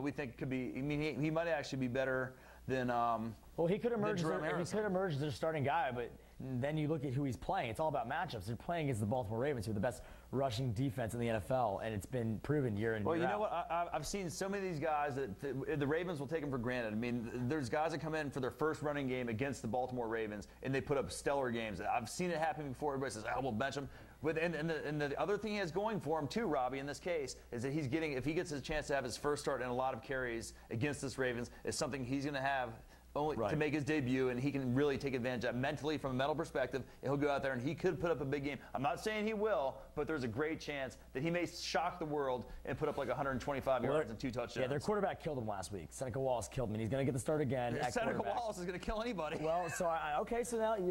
we think could be. I mean, he might actually be better than. Well, he could emerge as their starting guy, but then you look at who he's playing. It's all about matchups. They're playing against the Baltimore Ravens, who are the best rushing defense in the NFL, and it's been proven year in year out. Well, you know what? I've seen so many of these guys that the Ravens will take them for granted. I mean, there's guys that come in for their first running game against the Baltimore Ravens, and they put up stellar games. I've seen it happen before. Everybody says, "Oh, we'll bench him." And the other thing he has going for him too, Robbie, in this case, is that if he gets a chance to have his first start and a lot of carries against this Ravens, is something he's going to have to make his debut, and he can really take advantage of that mentally from a mental perspective. He'll go out there and he could put up a big game. I'm not saying he will, but there's a great chance that he may shock the world and put up like 125 yards and 2 touchdowns. Yeah, their quarterback killed him last week. Seneca Wallace killed him, and he's going to get the start again. Seneca Wallace is going to kill anybody. Well, so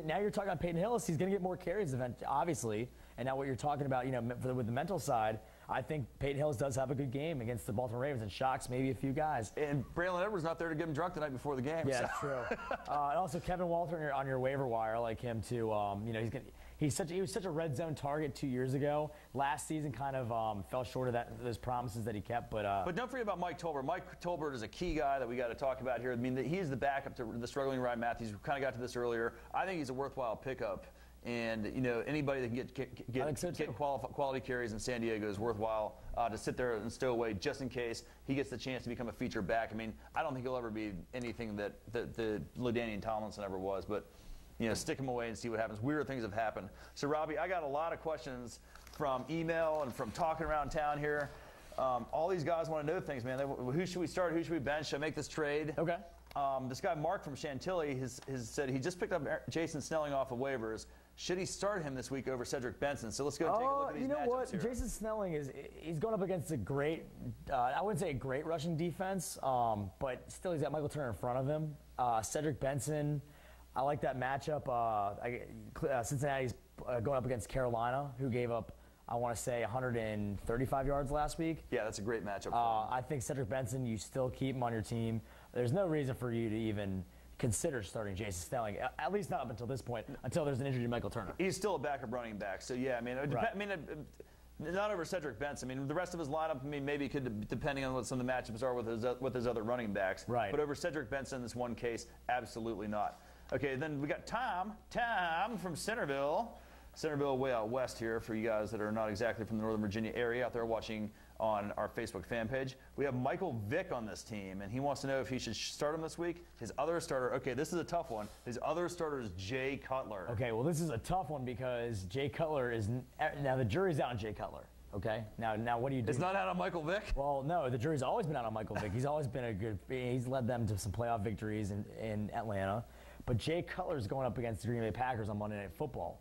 now you're talking about Peyton Hillis. He's going to get more carries, obviously. And now what you're talking about, with the mental side, I think Peyton Hillis does have a good game against the Baltimore Ravens and shocks maybe a few guys. And Braylon Edwards not there to get him drunk the night before the game. Yeah, that's true. And also Kevin Walter on your waiver wire, I like him too. He was such a red zone target 2 years ago. Last season kind of fell short of those promises that he kept. But don't forget about Mike Tolbert. Mike Tolbert is a key guy that we got to talk about here. I mean, he's the backup to the struggling Ryan Matthews. We kind of got to this earlier. I think he's a worthwhile pickup. And anybody that can get quality carries in San Diego is worthwhile to sit there and stow away just in case he gets the chance to become a feature back. I mean, I don't think he'll ever be anything that the LaDainian Tomlinson ever was, but stick him away and see what happens. Weird things have happened. So, Robbie, I got a lot of questions from email and from talking around town here. All these guys want to know things, man. Who should we start? Who should we bench? Should I make this trade? Okay. This guy Mark from Chantilly has said he just picked up Jason Snelling off of waivers. Should he start him this week over Cedric Benson? So let's go take a look at these matchups here. You know what? Jason Snelling he's going up against a great, I wouldn't say a great rushing defense, but still he's got Michael Turner in front of him. Cedric Benson, I like that matchup. Cincinnati's going up against Carolina, who gave up, I want to say, 135 yards last week. Yeah, that's a great matchup. I think Cedric Benson, you still keep him on your team. There's no reason for you to even consider starting Jason Snelling, at least not up until this point, until there's an injury to Michael Turner. He's still a backup running back, so yeah, I mean, not over Cedric Benson. I mean, the rest of his lineup, maybe could, depending on what some of the matchups are with his other running backs. Right. But over Cedric Benson in this one case, absolutely not. Okay, then we got Tom from Centerville. Centerville way out west here for you guys that are not exactly from the Northern Virginia area out there watching on our Facebook fan page. We have Michael Vick on this team, and he wants to know if he should start him this week. His other starter, okay, this is a tough one. His other starter is Jay Cutler. Okay, well, this is a tough one because Jay Cutler is, now the jury's out on Jay Cutler. Okay, now what do you do? It's not out on Michael Vick? Well, no, the jury's always been out on Michael Vick. He's always been he's led them to some playoff victories in Atlanta. But Jay Cutler's going up against the Green Bay Packers on Monday Night Football.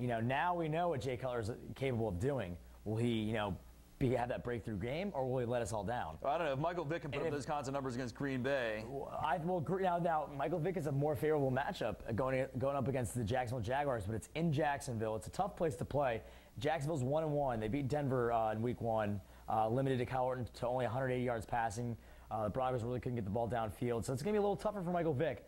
Now we know what Jay Cutler is capable of doing. Will he, have that breakthrough game, or will he let us all down? I don't know. If Michael Vick can put up those kinds of numbers against Green Bay. Now Michael Vick is a more favorable matchup going up against the Jacksonville Jaguars, but it's in Jacksonville. It's a tough place to play. Jacksonville's 1-1. They beat Denver in Week 1, limited to Kyle Orton to only 180 yards passing. The Broncos really couldn't get the ball downfield, so it's going to be a little tougher for Michael Vick.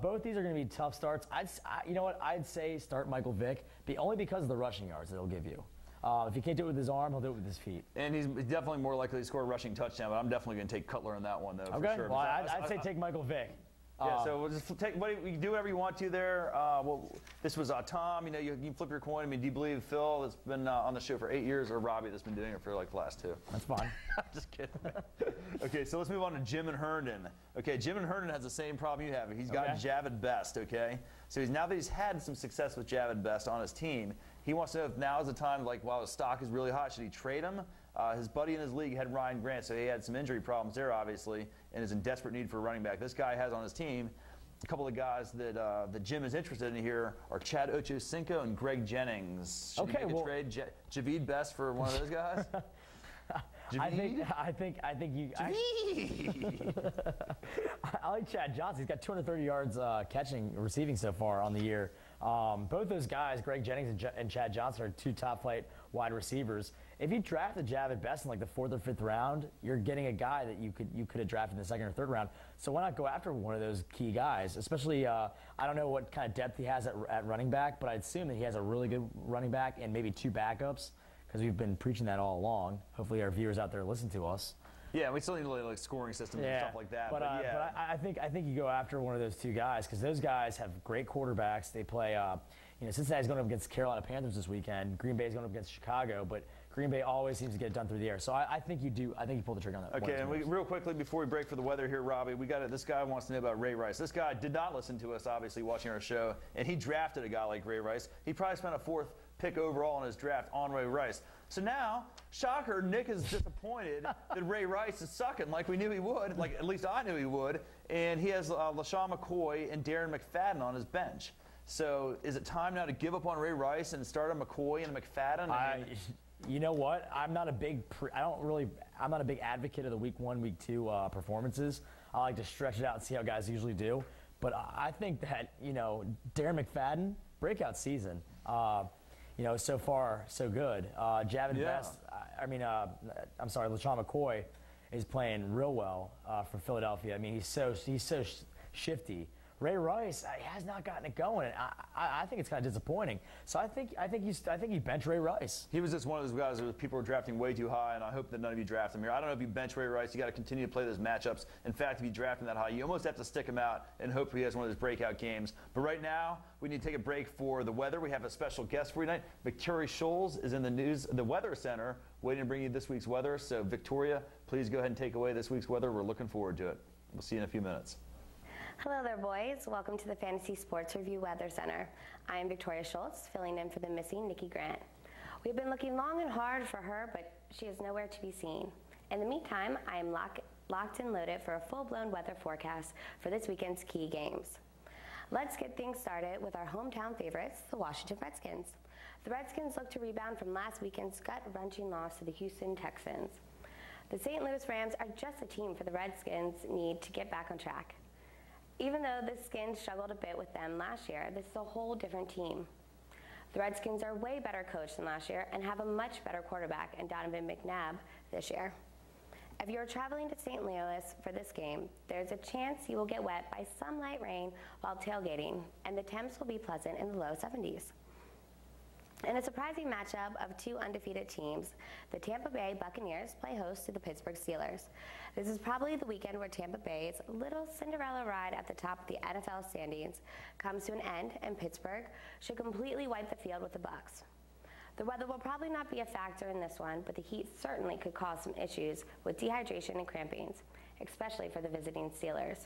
Both these are going to be tough starts. I'd say start Michael Vick, only because of the rushing yards that he'll give you. If he can't do it with his arm, he'll do it with his feet. And he's definitely more likely to score a rushing touchdown, but I'm definitely going to take Cutler in that one, though, okay. for sure. Well, I'd say take Michael Vick. Yeah, so we'll just take you do whatever you want to there. This was Tom. You can flip your coin. I mean, do you believe Phil that's been on the show for 8 years, or Robbie that's been doing it for like the last 2? That's fine. Just kidding. Okay, so let's move on to Jim and Herndon. Okay, Jim and Herndon has the same problem you have. He's got Javid Best. Okay, so now that he's had some success with Javid Best on his team, he wants to know if now is the time, like while his stock is really hot, should he trade him? His buddy in his league had Ryan Grant, so he had some injury problems there, obviously, and is in desperate need for a running back. This guy has on his team a couple of guys that Jim is interested in here are Chad Ochocinco and Greg Jennings. Should he make a trade Javid Best for one of those guys? I think you. I like Chad Johnson. He's got 230 yards receiving so far on the year. Both those guys, Greg Jennings and Chad Johnson, are 2 top-flight wide receivers. If you drafted Javid Best in like the 4th or 5th round, you're getting a guy that you could have drafted in the 2nd or 3rd round. So why not go after one of those key guys? Especially, I don't know what kind of depth he has at running back, but I'd assume that he has a really good running back and maybe 2 backups, because we've been preaching that all along. Hopefully our viewers out there listen to us. Yeah, we still need like scoring systems and stuff like that. But I think you go after one of those two guys because those guys have great quarterbacks. They play. Cincinnati's going up against Carolina Panthers this weekend. Green Bay's going up against Chicago, but Green Bay always seems to get it done through the air. So I think you do. I think you pull the trigger on that. Okay, and real quickly before we break for the weather here, Robbie, we got it. This guy wants to know about Ray Rice. This guy did not listen to us, obviously, watching our show, and he drafted a guy like Ray Rice. He probably spent a 4th pick overall in his draft on Ray Rice. So now, shocker, Nick is disappointed that Ray Rice is sucking like we knew he would, like at least I knew he would, and he has LaShawn McCoy and Darren McFadden on his bench. So is it time now to give up on Ray Rice and start a McCoy and a McFadden? You know what? I'm not a big advocate of the week 1, week 2 performances. I like to stretch it out and see how guys usually do. But I think that Darren McFadden, breakout season. So far so good. Javin Best. LaShawn McCoy is playing real well for Philadelphia. I mean, he's so shifty. Ray Rice has not gotten it going. And I think it's kind of disappointing. So I think you bench Ray Rice. He was just one of those guys that people were drafting way too high, and I hope that none of you draft him here. I don't know if you bench Ray Rice. You got to continue to play those matchups. In fact, if you draft him that high, you almost have to stick him out and hope he has one of those breakout games. But right now, we need to take a break for the weather. We have a special guest for you tonight. Victoria Scholes is in the Weather Center, waiting to bring you this week's weather. So Victoria, please go ahead and take away this week's weather. We're looking forward to it. We'll see you in a few minutes. Hello there, boys. Welcome to the Fantasy Sports Review Weather Center. I am Victoria Schultz, filling in for the missing Nikki Grant. We've been looking long and hard for her, but she is nowhere to be seen. In the meantime, I am locked and loaded for a full-blown weather forecast for this weekend's key games. Let's get things started with our hometown favorites, the Washington Redskins. The Redskins look to rebound from last weekend's gut-wrenching loss to the Houston Texans. The St. Louis Rams are just a team for the Redskins need to get back on track. Even though the Skins struggled a bit with them last year, this is a whole different team. The Redskins are way better coached than last year and have a much better quarterback in Donovan McNabb this year. If you're traveling to St. Louis for this game, there's a chance you will get wet by some light rain while tailgating, and the temps will be pleasant in the low 70s. In a surprising matchup of two undefeated teams, the Tampa Bay Buccaneers play host to the Pittsburgh Steelers. This is probably the weekend where Tampa Bay's little Cinderella ride at the top of the NFL standings comes to an end, and Pittsburgh should completely wipe the field with the Bucs. The weather will probably not be a factor in this one, but the heat certainly could cause some issues with dehydration and crampings, especially for the visiting Steelers.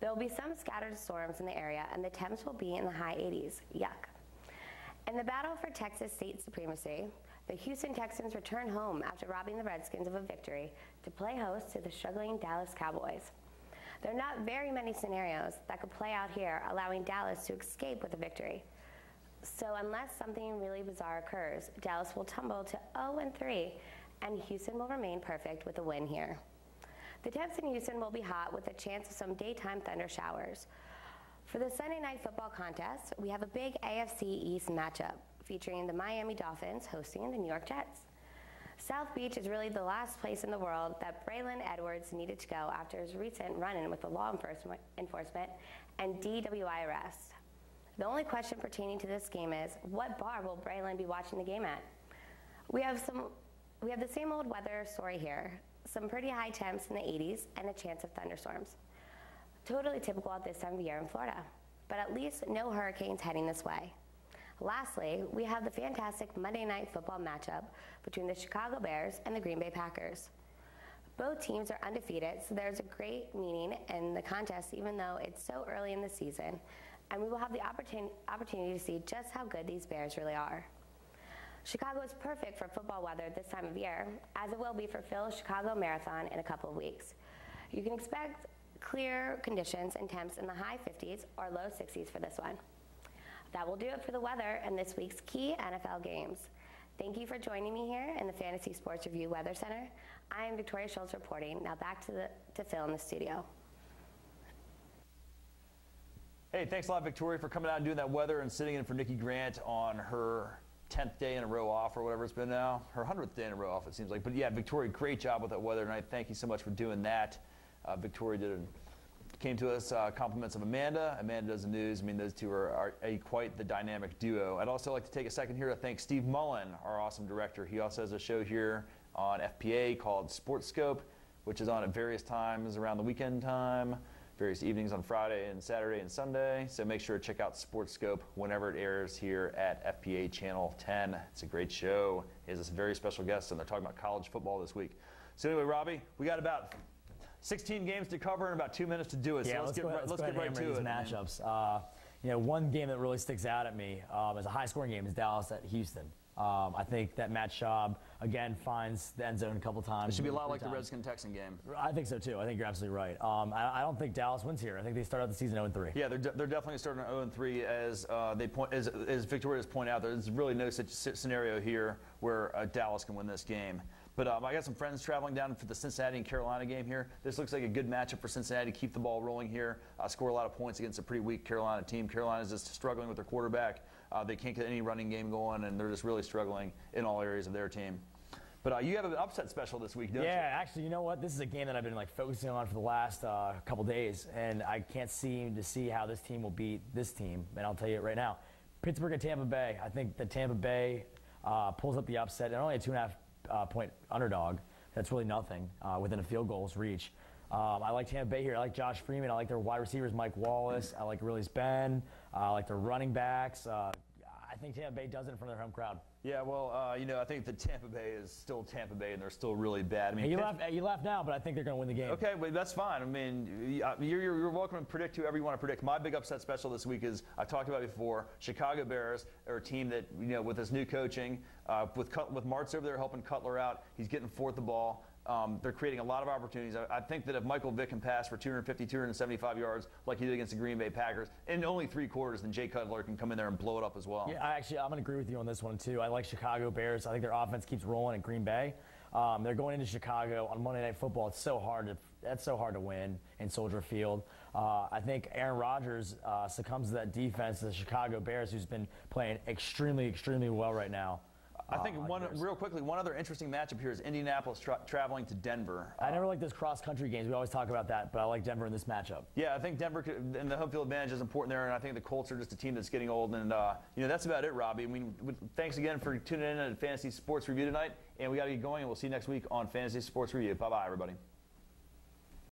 There will be some scattered storms in the area, and the temps will be in the high 80s. Yuck. In the battle for Texas state supremacy, the Houston Texans return home after robbing the Redskins of a victory to play host to the struggling Dallas Cowboys. There are not very many scenarios that could play out here, allowing Dallas to escape with a victory. So unless something really bizarre occurs, Dallas will tumble to 0-3, and Houston will remain perfect with a win here. The temps in Houston will be hot with a chance of some daytime thunder showers. For the Sunday night football contest, we have a big AFC East matchup featuring the Miami Dolphins hosting the New York Jets. South Beach is really the last place in the world that Braylon Edwards needed to go after his recent run-in with the law enforcement and DWI arrest. The only question pertaining to this game is, what bar will Braylon be watching the game at? We have the same old weather story here, some pretty high temps in the 80s and a chance of thunderstorms. Totally typical at this time of year in Florida, but at least no hurricanes heading this way. Lastly, we have the fantastic Monday Night Football matchup between the Chicago Bears and the Green Bay Packers. Both teams are undefeated, so there's a great meaning in the contest even though it's so early in the season, and we will have the opportunity to see just how good these Bears really are. Chicago is perfect for football weather this time of year, as it will be for Phil's Chicago Marathon in a couple of weeks. You can expect clear conditions and temps in the high 50s or low 60s for this one. That will do it for the weather and this week's key NFL games. Thank you for joining me here in the Fantasy Sports Review Weather Center. I am Victoria Schultz reporting. Now back to Phil in the studio. Hey, thanks a lot, Victoria, for coming out and doing that weather and sitting in for Nikki Grant on her 10th day in a row off, or whatever it's been now. Her 100th day in a row off, it seems like. But yeah, Victoria, great job with that weather tonight. Thank you so much for doing that. Victoria came to us compliments of Amanda. Amanda does the news. I mean, those two are quite the dynamic duo. I'd also like to take a second here to thank Steve Mullen, our awesome director. He also has a show here on FPA called Sports Scope. which is on at various times around the weekend time, various evenings on Friday and Saturday and Sunday. So make sure to check out SportsScope whenever it airs here at FPA Channel 10. It's a great show. He has this very special guest, and they're talking about college football this week. So anyway, Robbie, we got about 16 games to cover and about 2 minutes to do it. Yeah, so let's get right to it. Matchups. One game that really sticks out at me as a high-scoring game is Dallas at Houston. I think that Matt Schaub, again, finds the end zone a couple times. It should be a lot like the Redskin-Texan game. I think so, too. I think you're absolutely right. I don't think Dallas wins here. I think they start out the season 0-3. Yeah, they're definitely starting 0-3 as Victoria's point out. There's really no such scenario here where Dallas can win this game. But I got some friends traveling down for the Cincinnati and Carolina game here. This looks like a good matchup for Cincinnati to keep the ball rolling here, score a lot of points against a pretty weak Carolina team. Carolina's just struggling with their quarterback. They can't get any running game going, and they're just really struggling in all areas of their team. But you have an upset special this week, don't you? Yeah, actually, you know what? This is a game that I've been focusing on for the last couple days, and I can't seem to see how this team will beat this team, and I'll tell you it right now. Pittsburgh and Tampa Bay. I think that Tampa Bay pulls up the upset, and only a 2.5 point underdog. That's really nothing within a field goal's reach. I like Tampa Bay here. I like Josh Freeman. I like their wide receivers, Mike Wallace. I like Willis Ben. I like their running backs. I think Tampa Bay does it in front of their home crowd. Yeah, well, I think that Tampa Bay is still Tampa Bay, and they're still really bad. I mean, you laugh now, but I think they're going to win the game. Okay, but that's fine. I mean, you're welcome to predict whoever you want to predict. My big upset special this week is, I've talked about it before, Chicago Bears are a team that, with this new coaching, with Martz over there helping Cutler out, he's getting forth the ball. They're creating a lot of opportunities. I think that if Michael Vick can pass for 250, 275 yards like he did against the Green Bay Packers in only 3 quarters, then Jay Cutler can come in there and blow it up as well. Yeah, I'm going to agree with you on this one, too. I like Chicago Bears. I think their offense keeps rolling at Green Bay. They're going into Chicago on Monday Night Football. That's so hard to win in Soldier Field. I think Aaron Rodgers succumbs to that defense of the Chicago Bears, who's been playing extremely, extremely well right now. I think one other interesting matchup here is Indianapolis traveling to Denver. I never like those cross-country games. We always talk about that, but I like Denver in this matchup. Yeah, I think Denver and the home field advantage is important there, and I think the Colts are just a team that's getting old. And that's about it, Robbie. I mean, thanks again for tuning in at Fantasy Sports Review tonight, and we got to get going. And we'll see you next week on Fantasy Sports Review. Bye-bye, everybody.